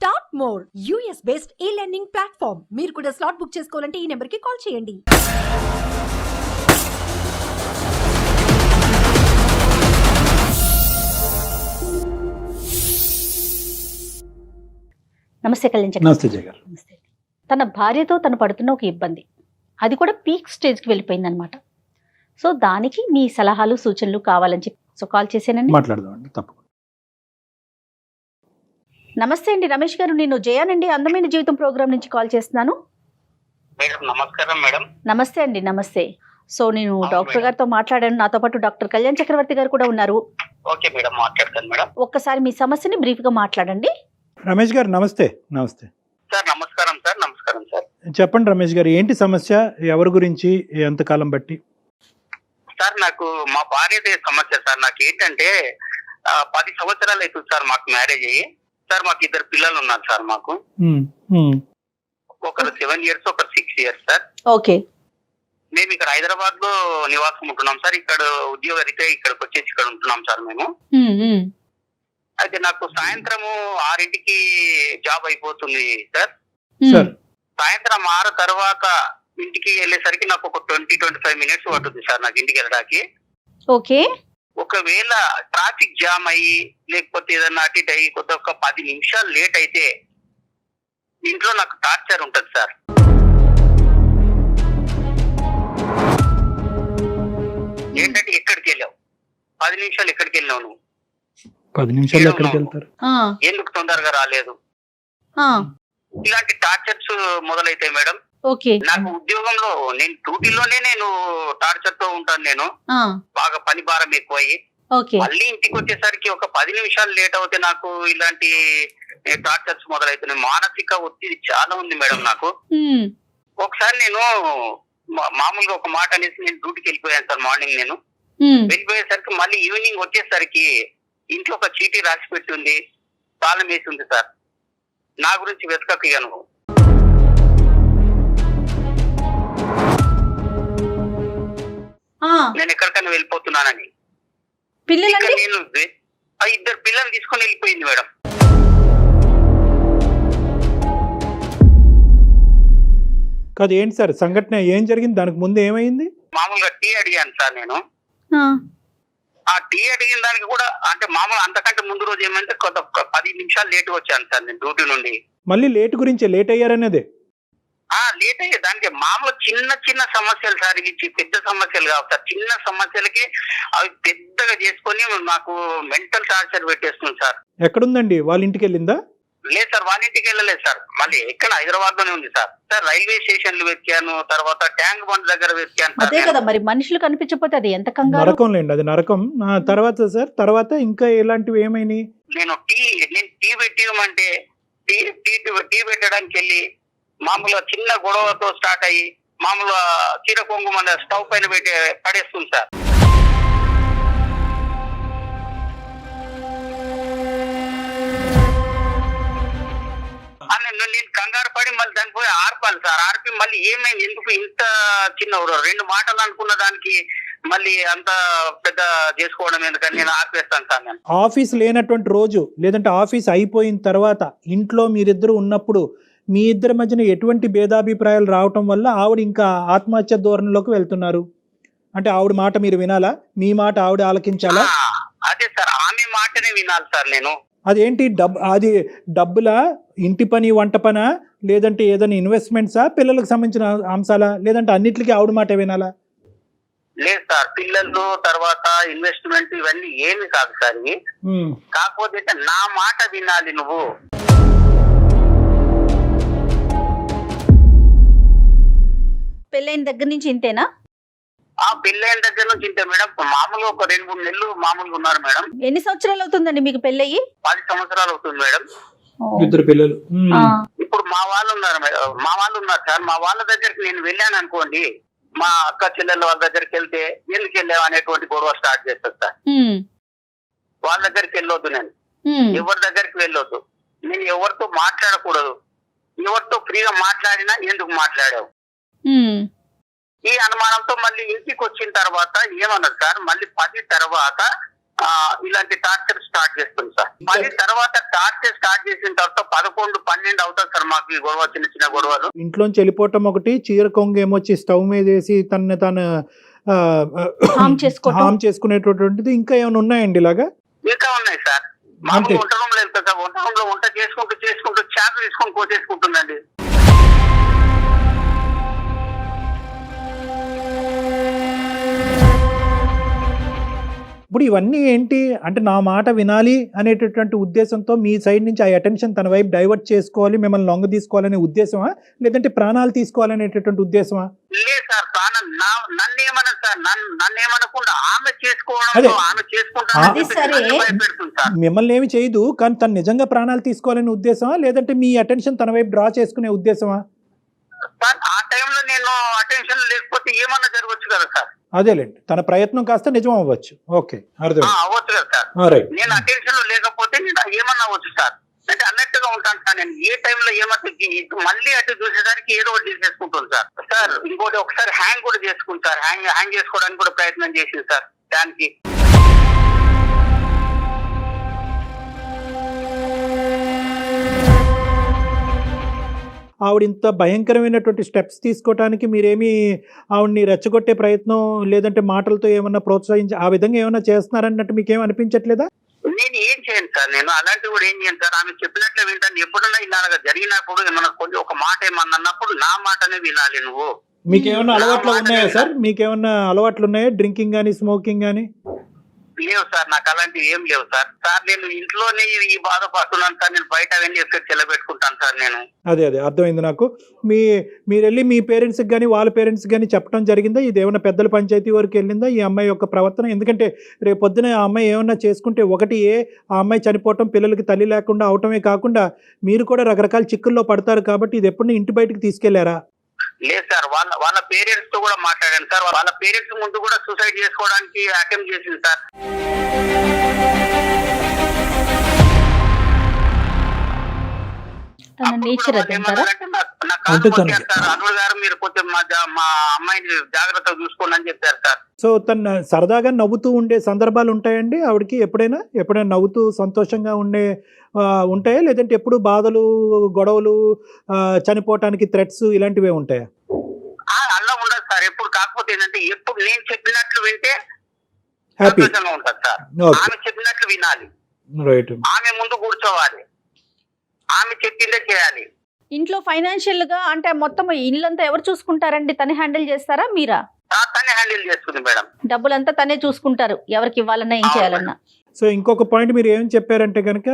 Start more US based ఈ learning platform. మీరు కూడా స్లాట్ బుక్ చేసుకోవాలంటే ఈ నెంబర్కి కాల్ చేయండి. నమస్తే కళ్యాణ్ చక్రవర్తి. నమస్తే జయ గారు. నమస్తే. తన భార్యతో తను పడుతున్న ఒక ఇబ్బంది, అది కూడా పీక్ స్టేజ్కి వెళ్ళిపోయింది అనమాట. సో దానికి మీ సలహాలు సూచనలు కావాలని చెప్పి కాల్ చేశానండి. మాట్లాడదామండి తప్పకుండా. నమస్తే అండి రమేష్ గారు, నేను జయానండి, అందమైన జీవితం ప్రోగ్రామ్ నుంచి కాల్ చేస్తున్నాను. మేడం నమస్కారం మేడం. నమస్తే అండి. నమస్తే. సో నేను డాక్టర్ గారితో మాట్లాడాను, నాతో పాటు డాక్టర్ కళ్యాణ్ చక్రవర్తి గారు కూడా ఉన్నారు. ఓకే మేడం, మాట్లాడతాను మేడం. ఒక్కసారి మీ సమస్యని బ్రీఫ్ గా మాట్లాడండి. రమేష్ గారు నమస్తే. నమస్తే సార్ నమస్కారం సార్. నమస్కారం సార్. చెప్పండి రమేష్ గారు, ఏంటి సమస్య, ఎవరి గురించి, ఎంతకాలం బట్టి? సార్ నాకు మా భార్యదే సమస్య సార్. నాకు ఏంటంటే 10 సంవత్సరాలు అవుతుంది సార్ మాకు మ్యారేజ్ అయ్యి. సార్ మాకు 2 పిల్లలు ఉన్నారు సార్. మాకు ఒకరు 7 years, ఒకరు 6 years సార్. ఓకే. మేము ఇక్కడ హైదరాబాద్ లో నివాసం ఉంటున్నాం సార్. ఇక్కడ ఉద్యోగ రీత్యా ఇక్కడికి వచ్చేసి ఇక్కడ ఉంటున్నాం సార్ మేము. అయితే నాకు సాయంత్రము 6ంటికి జాబ్ అయిపోతుంది సార్. సార్ సాయంత్రం 6 తర్వాత ఇంటికి వెళ్ళేసరికి నాకు ఒక 20-25 minutes పడుతుంది సార్ నాకు ఇంటికి వెళ్ళడానికి. ఓకే. ఒకవేళ ట్రాఫిక్ జామ్ అయ్యి లేకపోతే ఏదన్నా అటు ఇటు అయ్యి కొద్ది ఒక 10 నిమిషాలు లేట్ అయితే ఇంట్లో నాకు టార్చర్ ఉంటుంది సార్. ఏంటంటే ఎక్కడికి వెళ్ళావు, 10 నిమిషాలు ఎక్కడికి వెళ్ళావు నువ్వు, 10 నిమిషాలు ఎక్కడికి వెళ్తారు, ఎందుకు తొందరగా రాలేదు, ఇలాంటి టార్చర్స్ మొదలైతాయి మేడం. ఓకే. నాకు ఉద్యోగంలో నేను డ్యూటీలోనే నేను టార్చర్ తో ఉంటాను. నేను బాగా పని భారం ఎక్కువయ్యి మళ్ళీ ఇంటికి వచ్చేసరికి ఒక 10 నిమిషాలు లేట్ అవుతే నాకు ఇలాంటి టార్చర్స్ మొదలవుతున్నాయి. మానసిక ఒత్తిడి చాలా ఉంది మేడం నాకు. ఒకసారి నేను మామూలుగా ఒక మాట అనేసి నేను డ్యూటీకి వెళ్ళిపోయాను సార్. మార్నింగ్ నేను వెళ్ళిపోయేసరికి మళ్ళీ ఈవినింగ్ వచ్చేసరికి ఇంట్లో ఒక చీటీ రాసి పెట్టి ఉంది, తాళం వేసి ఉంది సార్. నా గురించి వెతకక నువ్వు నేను ఎక్కడికైనా వెళ్ళిపోతున్నానని. నేను 2 పిల్లలు తీసుకొని వెళ్ళిపోయింది మేడం. కాదు ఏంటి సార్ సంఘటన, ఏం జరిగింది, దానికి ముందు ఏమైంది? మామూలుగా టీ అడిగాను సార్ నేను. ఆ టీ అడిగిన దానికి కూడా అంటే మామూలు అంతకంటే ముందు రోజు ఏమంటే కొత్త 10 నిమిషాలు లేట్ వచ్చాను సార్ నేను డ్యూటీ నుండి. మళ్ళీ లేట్ గురించి, లేట్ అయ్యారనేదే? లేట్ అయ్యే దానికి మామూలు చిన్న చిన్న సమస్యలు సార్. ఇవి పెద్ద సమస్యలు కావు సార్. చిన్న సమస్యలకి అవి పెద్దగా చేసుకొని నాకు మెంటల్ టార్చర్ పెట్టేస్తుంది సార్. ఎక్కడుందండి, వాళ్ళ ఇంటికి వెళ్ళిందా? లేదు సార్, వాళ్ళ ఇంటికి వెళ్ళలేదు సార్. మళ్ళీ ఎక్కడ హైదరాబాద్ లోనే ఉంది సార్. సార్ రైల్వే స్టేషన్లు వెతికాను, తర్వాత ట్యాంక్ బండ్ దగ్గర వెతికాను. అదే కదా మరి, మనుషులు కనిపించకపోతే అది ఎంత కంగారు. నరకం లేండి, అది నరకం. తర్వాత సార్, తర్వాత ఇంకా ఎలాంటివి ఏమైనాయి? నేను టీ పెట్టియమంటే టీ పెట్టడానికి వెళ్ళి మామూలుగా చిన్న గొడవతో స్టార్ట్ అయ్యి మామూలుగా చీర కొంగు మన స్టవ్ పైన పెట్టి పడేస్తుంది సార్. నేను కంగారు పడి మళ్ళీ దానికి పోయి ఆర్పాలి సార్. ఆర్పి మళ్ళీ ఏమైంది, ఎందుకు ఇంత చిన్న 2 మాటలు అనుకున్న దానికి మళ్ళీ అంత పెద్ద చేసుకోవడం ఎందుకని నేను ఆర్పేస్తాను సార్. నేను ఆఫీస్ లేనటువంటి రోజు, లేదంటే ఆఫీస్ అయిపోయిన తర్వాత ఇంట్లో మీరిద్దరు ఉన్నప్పుడు మీ ఇద్దరి మధ్యన ఎటువంటి భేదాభిప్రాయాలు రావటం వల్ల ఆవిడ ఇంకా ఆత్మహత్య ధోరణిలోకి వెళ్తున్నారు? అంటే ఆవిడ మాట మీరు వినాలా, మీ మాట ఆవిడ ఆలకించాలా? అదే సార్, ఆమె మాటనే వినాలి సార్ నేను. అదేంటి అది డబ్బులా, ఇంటి పని, వంట పనా, లేదంటే ఏదైనా ఇన్వెస్ట్మెంట్సా, పిల్లలకు సంబంధించిన అంశాలా, లేదంటే అన్నిటికీ ఆవిడ మాట వినాలా? లేదు సార్, పిల్లలు తర్వాత ఇన్వెస్ట్మెంట్ ఇవన్నీ ఏమి కాదు సార్. ఇవి కాకపోతే నా మాట వినాలి నువ్వు. పెళ్ళైన దగ్గర నుంచి ఇంతేనా? పెళ్ళైన దగ్గర నుంచి ఇంతే మేడం. మామూలుగా ఒక 2-3 నెలలు మామూలుగా ఉన్నారు మేడం. ఎన్ని సంవత్సరాలు అవుతుందండి మీకు పెళ్ళయ్యి? 10 సంవత్సరాలు అవుతుంది మేడం. 2 పిల్లలు. ఇప్పుడు మా వాళ్ళు ఉన్నారు సార్. మా వాళ్ళ దగ్గరికి నేను వెళ్ళాను అనుకోండి, మా అక్క చెల్లెళ్ళ వాళ్ళ దగ్గరికి వెళ్తే ఎందుకు వెళ్ళావు అనేటువంటి గొడవ స్టార్ట్ చేస్తారు సార్. వాళ్ళ దగ్గరికి వెళ్ళొద్దు, నేను ఎవరి దగ్గరికి వెళ్ళొద్దు, నేను ఎవరితో మాట్లాడకూడదు, ఎవరితో ఫ్రీగా మాట్లాడినా ఎందుకు మాట్లాడావు, ఈ అనుమానంతో మళ్ళీ ఇంటికి వచ్చిన తర్వాత ఏమన్నారు సార్, మళ్ళీ 10 తర్వాత ఇలాంటి టార్చర్ స్టార్ట్ చేస్తుంది సార్. మళ్ళీ తర్వాత టార్చర్ స్టార్ట్ చేసిన తర్వాత 11, 12 అవుతుంది సార్ మాకు ఈ గొడవ, చిన్న చిన్న గొడవలు. ఇంట్లోంచి వెళ్ళిపోవటం ఒకటి, చీర కొంగ ఏమొచ్చి స్టవ్ మీద వేసి తను హామ్ చేసుకునేటటువంటిది ఇంకా ఏమైనా ఉన్నాయండి ఇలాగా? ఇంకా ఉన్నాయి సార్. మామూలు వంట రూమ్ లో వెళ్తా సార్, వంట రూమ్ లో వంట చేసుకుంటూ చేపలు తీసుకొని కోసేసుకుంటుందండి. ఇప్పుడు ఇవన్నీ ఏంటి అంటే నా మాట వినాలి అనేటటువంటి ఉద్దేశంతో మీ సైడ్ నుంచి ఆ అటెన్షన్ తన వైపు డైవర్ట్ చేసుకోవాలి, మిమ్మల్ని లొంగ తీసుకోవాలనే ఉద్దేశమా, లేదంటే ప్రాణాలు తీసుకోవాలనేటటువంటి ఉద్దేశమా? లేదు సార్, ప్రాణం నన్ను ఏమనదు సార్, నన్ను ఏమనకుండా ఆమె చేసుకోవడం, ఆమె చేసుకుంటాను సార్. మిమ్మల్ని ఏమి చేయదు, కానీ తను నిజంగా ప్రాణాలు తీసుకోవాలనే ఉద్దేశమా, లేదంటే మీ అటెన్షన్ తన వైపు డ్రా చేసుకునే ఉద్దేశమా? సార్ ఆ టైంలో నేను అటెన్షన్ లేకపోతే ఏమన్నా జరగవచ్చు కదా సార్. అదేలేండి, తన ప్రయత్నం కాస్త నిజం అవ్వచ్చు. ఓకే, అర్థం అవ్వచ్చు కదా సార్. నేను అటెన్షన్ లో లేకపోతే నేను ఏమన్నా అవ్వచ్చు సార్. అంటే అలర్ట్ గా ఉంటాను సార్. నేను ఏ టైంలో ఏమవుతుంది మళ్ళీ అటు చూసేసరికి ఏదో ఒకటి చేసేసుకుంటాను సార్. సార్ ఇంకోటి ఒకసారి హ్యాంగ్ కూడా చేసుకుంటారు, హ్యాంగ్ చేసుకోవడానికి కూడా ప్రయత్నం చేసింది సార్. దానికి ఆవిడ ఇంత భయంకరమైనటువంటి స్టెప్స్ తీసుకోవడానికి మీరేమి ఆవిడ్ని రెచ్చగొట్టే ప్రయత్నం లేదంటే మాటలతో ఏమన్నా ప్రోత్సహించి ఆ విధంగా ఏమన్నా చేస్తున్నారన్నట్టు మీకేం అనిపించట్లేదా? నేను ఏం చేయను సార్, నేను అలాంటివి కూడా ఏం చేయను సార్. ఆమె చెప్పినట్లే వింటాను. ఎప్పుడన్నా ఇలాగా జరిగినప్పుడు ఏమన్నా కొంచెం ఒక మాట ఏమన్నా అన్నప్పుడు నా మాటనే వినాలి నువ్వు. మీకేమన్నా అలవాట్లు ఉన్నాయా సార్? మీకేమన్నా అలవాట్లు ఉన్నాయా, డ్రింకింగ్ కానీ స్మోకింగ్ కానీ? లేవు సార్, నాకు అలాంటివి ఏం లేవు సార్. సార్ నేను ఇంట్లోనే ఈ బాధపడుతున్నాను సార్. నేను బయట అవన్నీ ఎఫెక్ట్ చెల్లబెట్టుకుంటాను సార్. నేను అదే అర్థమైంది నాకు. మీరు వెళ్ళి మీ పేరెంట్స్కి కానీ వాళ్ళ పేరెంట్స్కి కానీ చెప్పడం జరిగిందా? ఇది ఏమైనా పెద్దల పంచాయతీ వరకు వెళ్ళిందా ఈ అమ్మాయి యొక్క ప్రవర్తన? ఎందుకంటే రేపు పొద్దున ఆ అమ్మాయి ఏమన్నా చేసుకుంటే ఒకటి ఆ అమ్మాయి చనిపోవటం, పిల్లలకి తల్లి లేకుండా అవటమే కాకుండా మీరు కూడా రకరకాల చిక్కుల్లో పడతారు. కాబట్టి ఇది ఎప్పుడు ఇంటి బయటకు తీసుకెళ్లారా? లేదు సార్, వాళ్ళ పేరెంట్స్ తో కూడా మాట్లాడాను సార్. వాళ్ళ పేరెంట్స్ ముందు కూడా సూసైడ్ చేసుకోవడానికి అటెంప్ట్ చేసింది సార్. అల్లుడు గారు మీరు కొంచెం మా అమ్మాయిని జాగ్రత్తగా చూసుకోండి అని చెప్పారు సార్. సో తను సరదాగా నవ్వుతూ ఉండే సందర్భాలు ఉంటాయండి ఆవిడకి? ఎప్పుడైనా నవ్వుతూ సంతోషంగా ఉంటాయా, లేదంటే ఎప్పుడు బాధలు, గొడవలు, చనిపోవటానికి థ్రెట్స్ ఇలాంటివే ఉంటాయా? అలా ఉండదు సార్ ఎప్పుడు. కాకపోతే ఏంటంటే ఎప్పుడు నేను చెప్పినట్లు వింటే హ్యాపీ సంతోషంగా ఉంటుంది సార్. ఆమె చెప్పినట్లు వినాలి, రైట్. ఆమె ముందు కూర్చోవాలి, ఆమె చెప్పిందే చేయాలి. ఇంట్లో ఫైనాన్షియల్ గా అంటే మొత్తం ఇల్లంతా ఎవరు చూసుకుంటారండి? తనే హ్యాండిల్ చేస్తారా మీరా? తనే హ్యాండిల్ చేస్తుంది మేడం. డబ్బులంతా తనే చూసుకుంటారు, ఎవరికి ఇవ్వాలన్నా ఏం చేయాలన్నా. సో ఇంకొక పాయింట్ మీరు ఏం చెప్పారంటే కనుక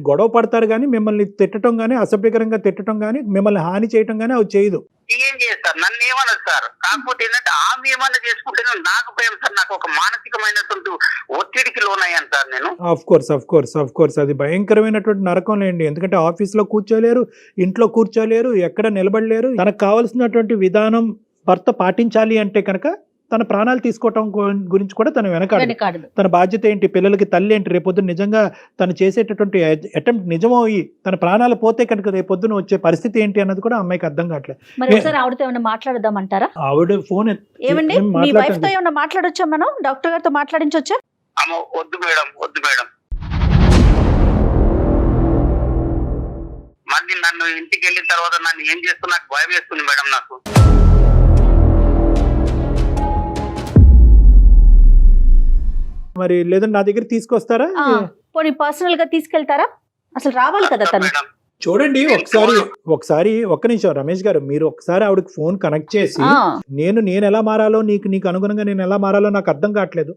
గొడవ పడతారు కానీ మిమ్మల్ని తిట్టడం కానీ, అసభ్యకరంగా తిట్టడం కానీ, మిమ్మల్ని హాని చేయడం కానీ అవి చేయదు. ఏం చేస్తారు, నన్ను ఏమన్నది సార్. కాకపోతే ఏంటంటే ఆమె ఏమన్నా చేసుకుంటే నాకు భయం సార్. నాకు ఒక మానసికమైనటువంటి ఒత్తిడికి లోనయ్యాను సార్ నేను. ఆఫ్ కోర్స్ అది భయంకరమైనటువంటి నరకం లేండి. ఎందుకంటే ఆఫీస్లో కూర్చోలేరు, ఇంట్లో కూర్చోలేరు, ఎక్కడ నిలబడలేరు. తనకు కావాల్సినటువంటి విధానం భర్త పాటించాలి అంటే కనుక తన ప్రాణాలు తీసుకోవటం గురించి కూడా తను వెనకాడదు. తన బాధ్యత ఏంటి, పిల్లలకి తల్లి ఏంటి, రేపొద్దున నిజంగా తను చేసేటటువంటి అటెంప్ట్ నిజమయ్యి తన ప్రాణాలు పోతే కనుక రేపొద్దున వచ్చే పరిస్థితి ఏంటి అన్నది కూడా అమ్మాయికి అర్థం కావట్లేదు. ఆవిడతో ఏమైనా మాట్లాడదామంటారా? ఆవిడ ఫోన్ ఏమండి మీ వైఫ్ తో ఏమైనా మాట్లాడొచ్చా? మనం డాక్టర్ గారితో మాట్లాడించొచ్చా? వద్దు మేడం. మళ్ళీ నన్ను ఇంటికి వెళ్ళిన తర్వాత నన్ను ఏం చేస్తూ నాకు భయం వేస్తుంది మేడం. నాకు మరి లేదంటే నా దగ్గర తీసుకొస్తారా? పోనీ పర్సనల్ గా తీసుకెళ్తారా? అసలు రావాలి కదా తను. చూడండి ఒకసారి ఒక్క నిమిషం రమేష్ గారు, మీరు ఒకసారి ఆవిడకి ఫోన్ కనెక్ట్ చేసి నేను ఎలా మారాలో, నీకు అనుగుణంగా నేను ఎలా మారాలో నాకు అర్థం కావట్లేదు,